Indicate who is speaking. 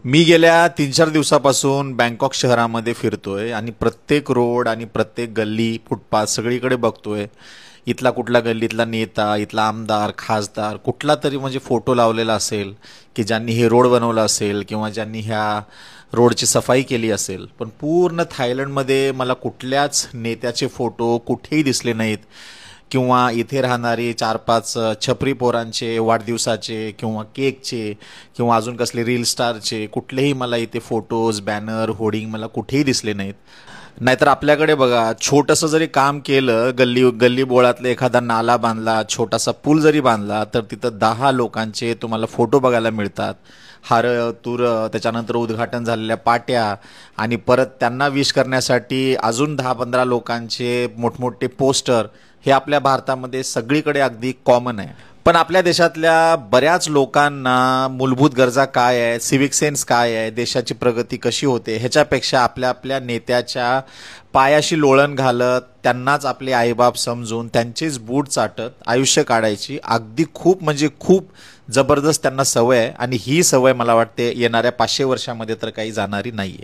Speaker 1: मी गेल्या 3-4 दिवसापासून बँकॉक शहरामध्ये फिरतोय आणि प्रत्येक रोड आणि प्रत्येक गल्ली फुटपाथ सगळीकडे बघतोय. इथला कुठला गल्लीतला नेता, इथला आमदार, खासदार कुठला तरी म्हणजे फोटो लावलेला असेल की ज्यांनी हे रोड बनवला असेल किंवा ज्यांनी ह्या रोडची सफाई केली असेल. पण पूर्ण थायलंडमध्ये मला कुठल्याच नेत्याचे फोटो कुठेही दिसले नाहीत किंवा इथे राहणारी 4-5 छपरी पोरांचे वाढदिवसाचे किंवा केकचे किंवा अजून कसले रील स्टारचे कुठलेही मला इथे फोटोज, बॅनर, होर्डिंग मला कुठेही दिसले नाहीत. नाहीतर आपल्याकडे बघा छोटंसं जरी काम केलं, गल्ली गल्ली बोळातला एखादा नाला बांधला, छोटासा पूल जरी बांधला तर तिथं 10 लोकांचे तुम्हाला फोटो बघायला मिळतात. हारं तुरं, त्याच्यानंतर उद्घाटन झालेल्या पाट्या आणि परत त्यांना विश करण्यासाठी अजून 10-15 लोकांचे मोठमोठे पोस्टर. हे आपल्या भारतामध्ये सगळीकडे अगदी कॉमन आहे. पण आपल्या देशातल्या बऱ्याच लोकांना मूलभूत गरजा काय आहे, सिव्हिक सेन्स काय आहे, देशाची प्रगती कशी होते ह्याच्यापेक्षा आपल्या आपल्या नेत्याच्या पायाशी लोळण घालत त्यांनाच आपले आईबाप समजून त्यांचेच बूट चाटत आयुष्य काढायची अगदी खूप म्हणजे खूप जबरदस्त त्यांना सवय आहे. आणि ही सवय मला वाटते येणाऱ्या 500 वर्षामध्ये तर काही जाणारी नाहीये.